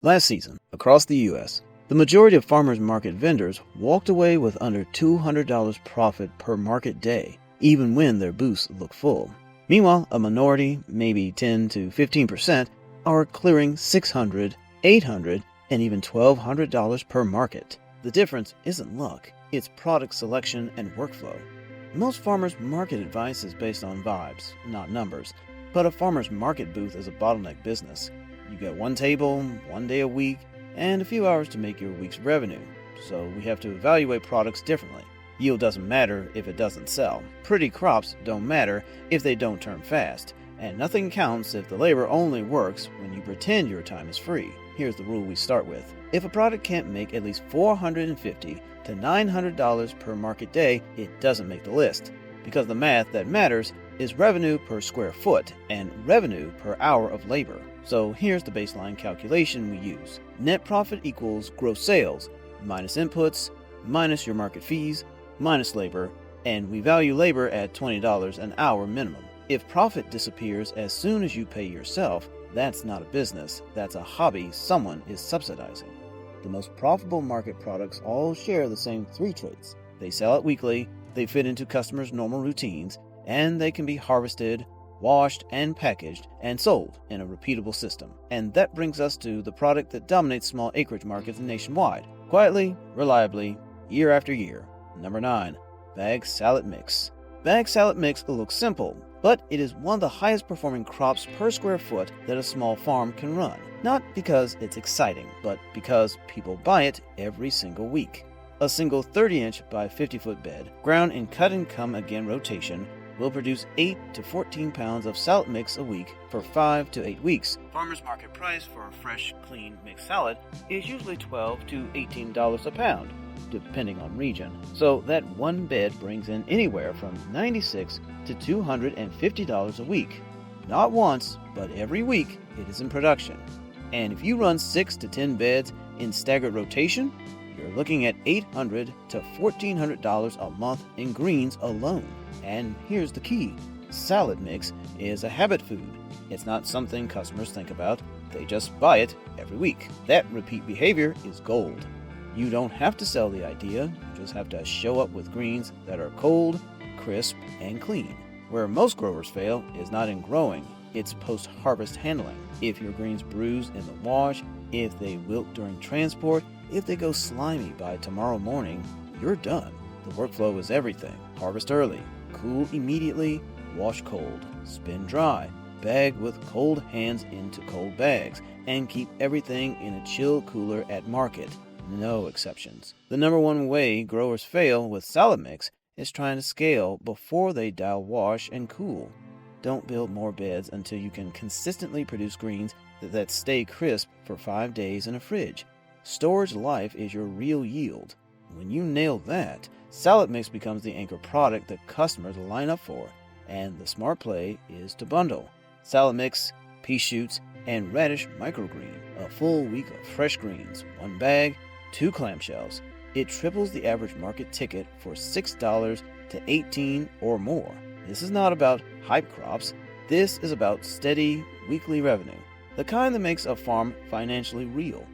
Last season, across the U.S., the majority of farmers market vendors walked away with under $200 profit per market day, even when their booths looked full. Meanwhile, a minority, maybe 10 to 15%, are clearing $600, $800, and even $1,200 per market. The difference isn't luck, it's product selection and workflow. Most farmers market advice is based on vibes, not numbers, but a farmer's market booth is a bottleneck business. You get one table, one day a week, and a few hours to make your week's revenue. So we have to evaluate products differently. Yield doesn't matter if it doesn't sell. Pretty crops don't matter if they don't turn fast. And nothing counts if the labor only works when you pretend your time is free. Here's the rule we start with. If a product can't make at least $450 to $900 per market day, it doesn't make the list. Because the math that matters is revenue per square foot and revenue per hour of labor. So here's the baseline calculation we use. Net profit equals gross sales, minus inputs, minus your market fees, minus labor, and we value labor at $20 an hour minimum. If profit disappears as soon as you pay yourself, that's not a business, that's a hobby someone is subsidizing. The most profitable market products all share the same three traits. They sell out weekly, they fit into customers' normal routines, and they can be harvested, washed, and packaged, and sold in a repeatable system. And that brings us to the product that dominates small acreage markets nationwide, quietly, reliably, year after year. Number 9. Bag Salad Mix. Bag Salad Mix looks simple, but it is one of the highest performing crops per square foot that a small farm can run. Not because it's exciting, but because people buy it every single week. A single 30-inch by 50-foot bed, ground in cut-and-come-again rotation, will produce 8 to 14 pounds of salad mix a week for 5 to 8 weeks. Farmer's market price for a fresh, clean mixed salad is usually $12 to $18 a pound, depending on region. So that one bed brings in anywhere from $96 to $250 a week. Not once, but every week it is in production. And if you run 6 to 10 beds in staggered rotation, you're looking at $800 to $1,400 a month in greens alone. And here's the key. Salad mix is a habit food. It's not something customers think about. They just buy it every week. That repeat behavior is gold. You don't have to sell the idea. You just have to show up with greens that are cold, crisp, and clean. Where most growers fail is not in growing, it's post-harvest handling. If your greens bruise in the wash, if they wilt during transport, if they go slimy by tomorrow morning, you're done. The workflow is everything. Harvest early, cool immediately, wash cold, spin dry, bag with cold hands into cold bags, and keep everything in a chill cooler at market. No exceptions. The number one way growers fail with salad mix is trying to scale before they dial wash and cool. Don't build more beds until you can consistently produce greens that stay crisp for 5 days in a fridge. Storage life is your real yield. When you nail that, salad mix becomes the anchor product that customers line up for, and the smart play is to bundle salad mix, pea shoots, and radish microgreen. A full week of fresh greens, one bag, 2 clamshells. It triples the average market ticket for $6 to $18 or more. This is not about hype crops. This is about steady, weekly revenue, the kind that makes a farm financially real.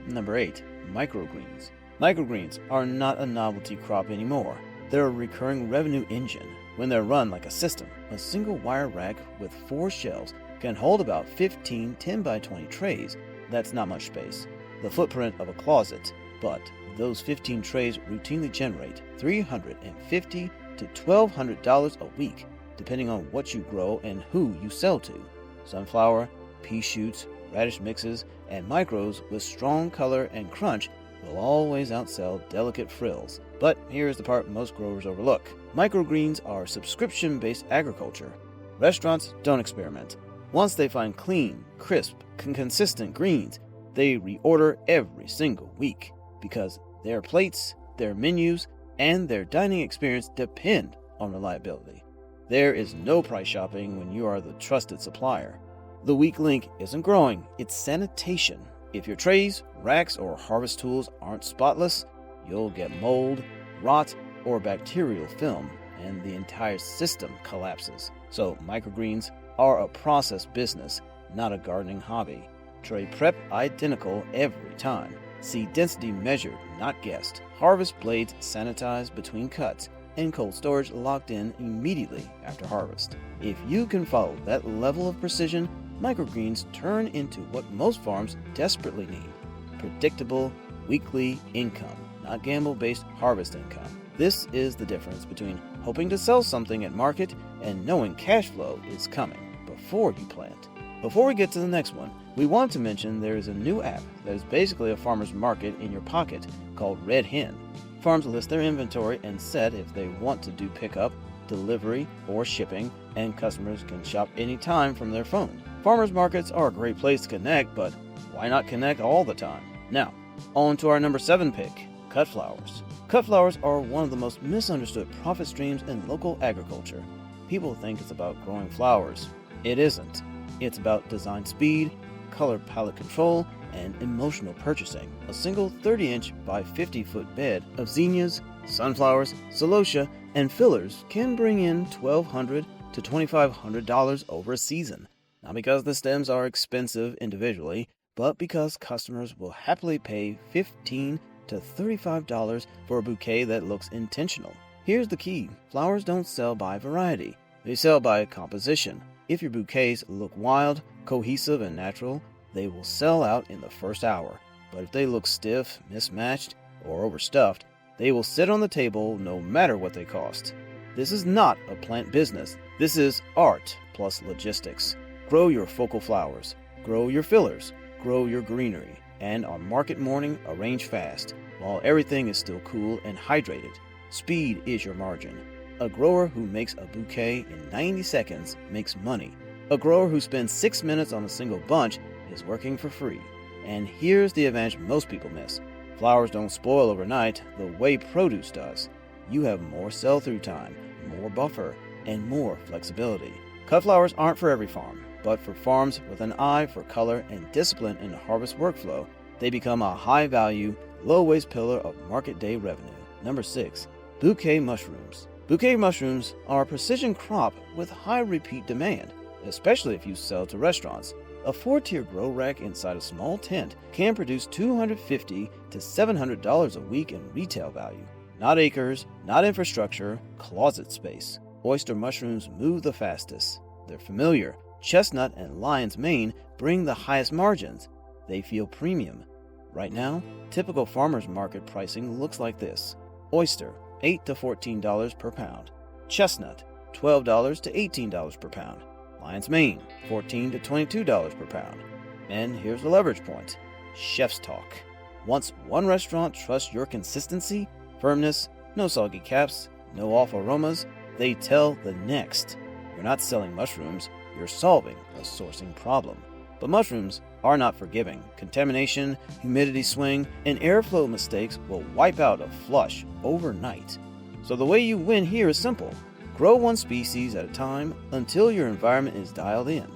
Number 8. Microgreens. Microgreens are not a novelty crop anymore. They're a recurring revenue engine. When they're run like a system, a single wire rack with 4 shelves can hold about 15 10 by 20 trays. That's not much space. The footprint of a closet. But those 15 trays routinely generate $350 to $1,200 a week, depending on what you grow and who you sell to. Sunflower, pea shoots, radish mixes, and micros with strong color and crunch will always outsell delicate frills. But here's the part most growers overlook. Microgreens are subscription-based agriculture. Restaurants don't experiment. Once they find clean, crisp, consistent greens, they reorder every single week because their plates, their menus, and their dining experience depend on reliability. There is no price shopping when you are the trusted supplier. The weak link isn't growing, it's sanitation. If your trays, racks, or harvest tools aren't spotless, you'll get mold, rot, or bacterial film, and the entire system collapses. So microgreens are a process business, not a gardening hobby. Tray prep identical every time. Seed density measured, not guessed. Harvest blades sanitized between cuts, and cold storage locked in immediately after harvest. If you can follow that level of precision, microgreens turn into what most farms desperately need: predictable, weekly income, not gamble-based harvest income. This is the difference between hoping to sell something at market and knowing cash flow is coming before you plant. Before we get to the next one, we want to mention there is a new app that is basically a farmer's market in your pocket called Red Hen. Farms list their inventory and set if they want to do pickup, delivery, or shipping, and customers can shop anytime from their phone. Farmers markets are a great place to connect, but why not connect all the time? Now, on to our number 7 pick, cut flowers. Cut flowers are one of the most misunderstood profit streams in local agriculture. People think it's about growing flowers. It isn't. It's about design speed, color palette control, and emotional purchasing. A single 30-inch by 50-foot bed of zinnias, sunflowers, celosia, and fillers can bring in $1,200 to $2,500 over a season. Not because the stems are expensive individually, but because customers will happily pay $15 to $35 for a bouquet that looks intentional. Here's the key: flowers don't sell by variety, they sell by composition. If your bouquets look wild, cohesive, and natural, they will sell out in the first hour. But if they look stiff, mismatched, or overstuffed, they will sit on the table no matter what they cost. This is not a plant business. This is art plus logistics. Grow your focal flowers, grow your fillers, grow your greenery, and on market morning, arrange fast, while everything is still cool and hydrated. Speed is your margin. A grower who makes a bouquet in 90 seconds makes money. A grower who spends 6 minutes on a single bunch is working for free. And here's the advantage most people miss. Flowers don't spoil overnight the way produce does. You have more sell-through time, more buffer, and more flexibility. Cut flowers aren't for every farm, but for farms with an eye for color and discipline in the harvest workflow, they become a high-value, low-waste pillar of market day revenue. Number 6. Bouquet mushrooms. Bouquet mushrooms are a precision crop with high repeat demand, especially if you sell to restaurants. A 4-tier grow rack inside a small tent can produce $250 to $700 a week in retail value. Not acres, not infrastructure, closet space. Oyster mushrooms move the fastest. They're familiar. Chestnut and lion's mane bring the highest margins. They feel premium. Right now, typical farmer's market pricing looks like this. Oyster, $8 to $14 per pound. Chestnut, $12 to $18 per pound. Lion's mane, $14 to $22 per pound. And here's the leverage point: chef's talk. Once one restaurant trusts your consistency, firmness, no soggy caps, no off aromas, they tell the next. You're not selling mushrooms, you're solving a sourcing problem. But mushrooms are not forgiving. Contamination, humidity swing, and airflow mistakes will wipe out a flush overnight. So the way you win here is simple. Grow one species at a time until your environment is dialed in.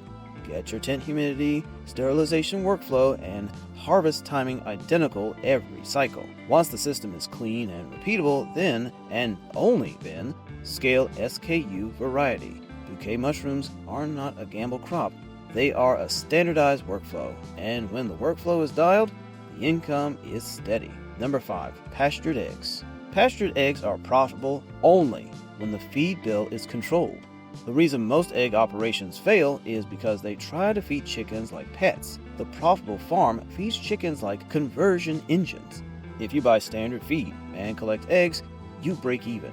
Get your tent humidity, sterilization workflow, and harvest timing identical every cycle. Once the system is clean and repeatable, then, and only then, scale SKU variety. Bouquet mushrooms are not a gamble crop. They are a standardized workflow, and when the workflow is dialed, the income is steady. Number 5. Pastured eggs. Pastured eggs are profitable only when the feed bill is controlled. The reason most egg operations fail is because they try to feed chickens like pets. The profitable farm feeds chickens like conversion engines. If you buy standard feed and collect eggs, you break even.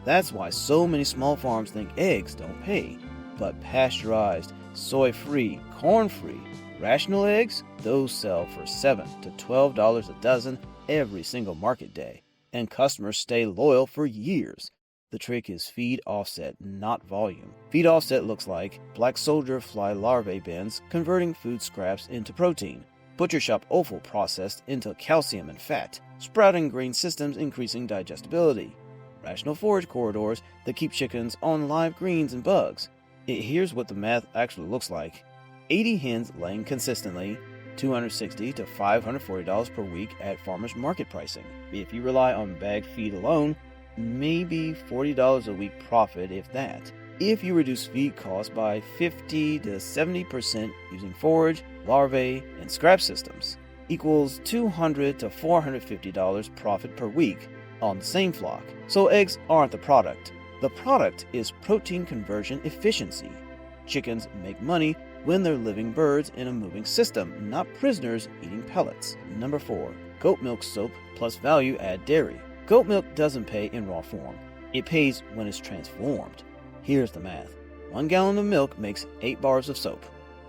That's why so many small farms think eggs don't pay. But pasteurized, soy-free, corn-free, rational eggs, those sell for $7 to $12 a dozen every single market day. And customers stay loyal for years. The trick is feed offset, not volume. Feed offset looks like black soldier fly larvae bins converting food scraps into protein, butcher shop offal processed into calcium and fat, sprouting grain systems increasing digestibility, rational forage corridors that keep chickens on live greens and bugs. Here's what the math actually looks like. 80 hens laying consistently, $260 to $540 per week at farmers market pricing. If you rely on bagged feed alone, maybe $40 a week profit, if that. If you reduce feed costs by 50 to 70% using forage, larvae, and scrap systems, equals $200 to $450 profit per week on the same flock. So eggs aren't the product. The product is protein conversion efficiency. Chickens make money when they're living birds in a moving system, not prisoners eating pellets. Number 4. Goat milk soap plus value-add dairy. Goat milk doesn't pay in raw form. It pays when it's transformed. Here's the math. 1 gallon of milk makes 8 bars of soap.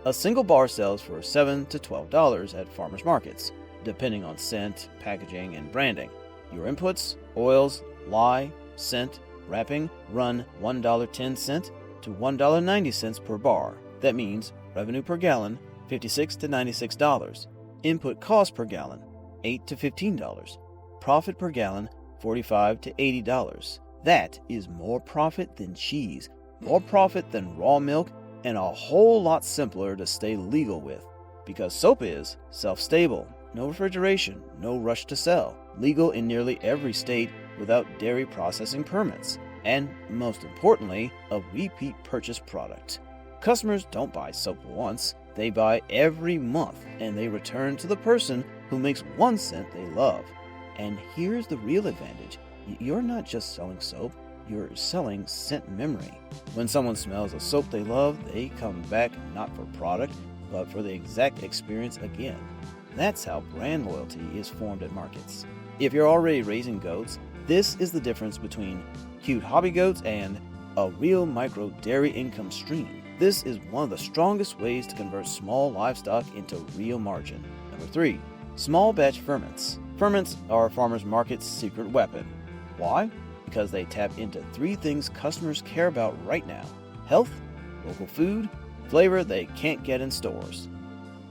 A single bar sells for $7 to $12 at farmers markets, depending on scent, packaging, and branding. Your inputs, oils, lye, scent, wrapping, run $1.10 to $1.90 per bar. That means revenue per gallon, $56 to $96. Input cost per gallon, $8 to $15. Profit per gallon, $45 to $80. That is more profit than cheese, more profit than raw milk, and a whole lot simpler to stay legal with. Because soap is self-stable, no refrigeration, no rush to sell, legal in nearly every state without dairy processing permits, and most importantly, a repeat purchase product. Customers don't buy soap once, they buy every month, and they return to the person who makes one scent they love. And here's the real advantage. You're not just selling soap, you're selling scent memory. When someone smells a soap they love, they come back not for product, but for the exact experience again. That's how brand loyalty is formed at markets. If you're already raising goats, this is the difference between cute hobby goats and a real micro dairy income stream. This is one of the strongest ways to convert small livestock into real margin. Number 3. Small batch ferments. Ferments are farmers market's secret weapon. Why? Because they tap into 3 things customers care about right now: health, local food, flavor they can't get in stores.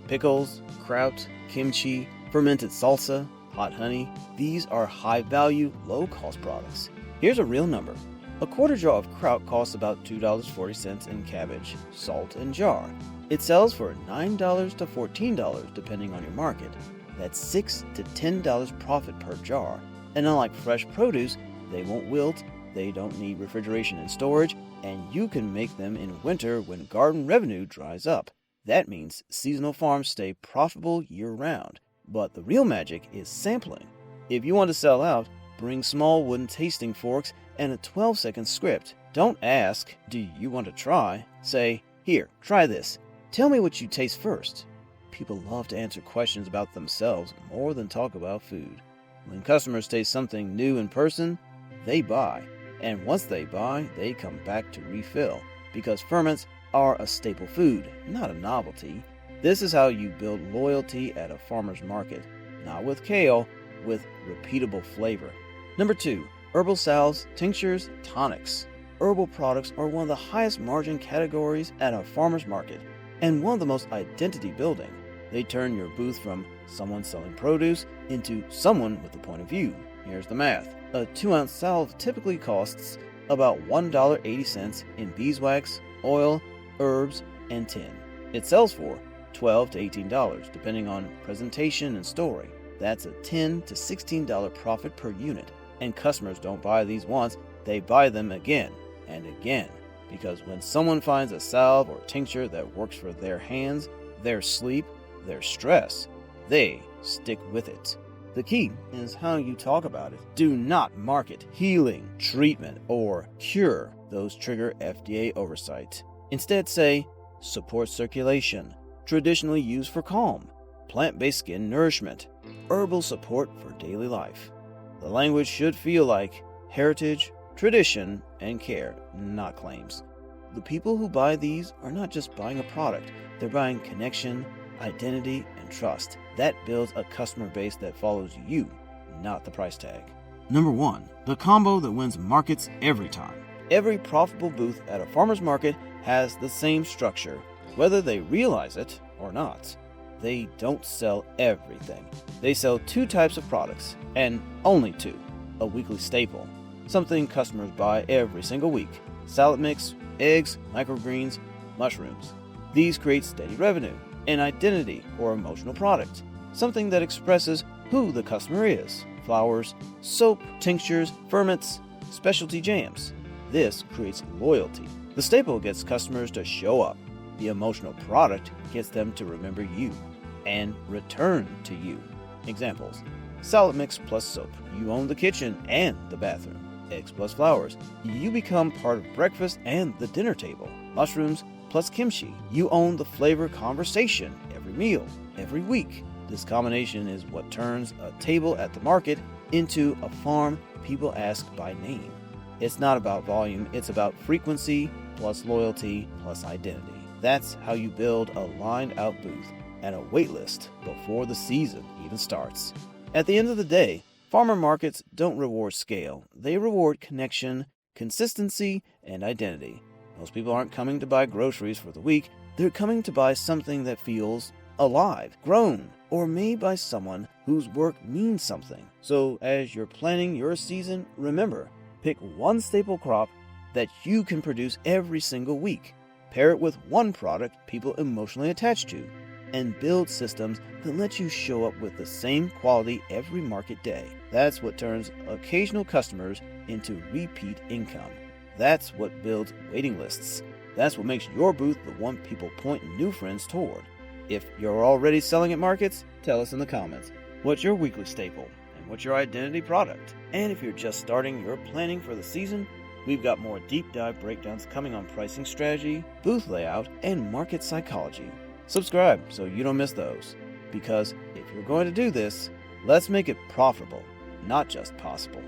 Pickles, kraut, kimchi, fermented salsa, hot honey, these are high-value, low-cost products. Here's a real number. A quarter jar of kraut costs about $2.40 in cabbage, salt, and jar. It sells for $9 to $14 depending on your market. That's $6 to $10 profit per jar. And unlike fresh produce, they won't wilt, they don't need refrigeration and storage, and you can make them in winter when garden revenue dries up. That means seasonal farms stay profitable year-round. But the real magic is sampling. If you want to sell out, bring small wooden tasting forks and a 12-second script. Don't ask, "Do you want to try?" Say, "Here, try this. Tell me what you taste first." People love to answer questions about themselves more than talk about food. When customers taste something new in person, they buy. And once they buy, they come back to refill. Because ferments are a staple food, not a novelty. This is how you build loyalty at a farmer's market. Not with kale, with repeatable flavor. Number 2. Herbal salves, tinctures, tonics. Herbal products are one of the highest margin categories at a farmer's market, and one of the most identity building. They turn your booth from someone selling produce into someone with a point of view. Here's the math. A 2-ounce salve typically costs about $1.80 in beeswax, oil, herbs, and tin. It sells for $12 to $18 depending on presentation and story. That's a $10 to $16 profit per unit. And customers don't buy these once, they buy them again and again. Because when someone finds a salve or tincture that works for their hands, their sleep, their stress, they stick with it. The key is how you talk about it. Do not market healing, treatment, or cure. Those trigger FDA oversight. Instead say, support circulation, traditionally used for calm, plant-based skin nourishment, herbal support for daily life. The language should feel like heritage, tradition, and care, not claims. The people who buy these are not just buying a product, they're buying connection, identity, and trust. That builds a customer base that follows you, not the price tag. Number 1. The combo that wins markets every time. Every profitable booth at a farmer's market has the same structure, whether they realize it or not. They don't sell everything. They sell 2 types of products, and only 2. A weekly staple, something customers buy every single week. Salad mix, eggs, microgreens, mushrooms. These create steady revenue. An identity or emotional product, something that expresses who the customer is. Flowers, soap, tinctures, ferments, specialty jams. This creates loyalty. The staple gets customers to show up. The emotional product gets them to remember you and return to you. Examples: salad mix plus soap, you own the kitchen and the bathroom. Eggs plus flowers, you become part of breakfast and the dinner table. Mushrooms plus kimchi, you own the flavor conversation every meal, every week. This combination is what turns a table at the market into a farm people ask by name. It's not about volume, it's about frequency plus loyalty plus identity. That's how you build a lined-out booth and a wait list before the season even starts. At the end of the day, farmer markets don't reward scale. They reward connection, consistency, and identity. Most people aren't coming to buy groceries for the week. They're coming to buy something that feels alive, grown, or made by someone whose work means something. So as you're planning your season, remember, pick one staple crop that you can produce every single week. Pair it with one product people emotionally attach to, and build systems that let you show up with the same quality every market day. That's what turns occasional customers into repeat income. That's what builds waiting lists. That's what makes your booth the one people point new friends toward. If you're already selling at markets, tell us in the comments. What's your weekly staple? And what's your identity product? And if you're just starting your planning for the season, we've got more deep dive breakdowns coming on pricing strategy, booth layout, and market psychology. Subscribe so you don't miss those. Because if you're going to do this, let's make it profitable, not just possible.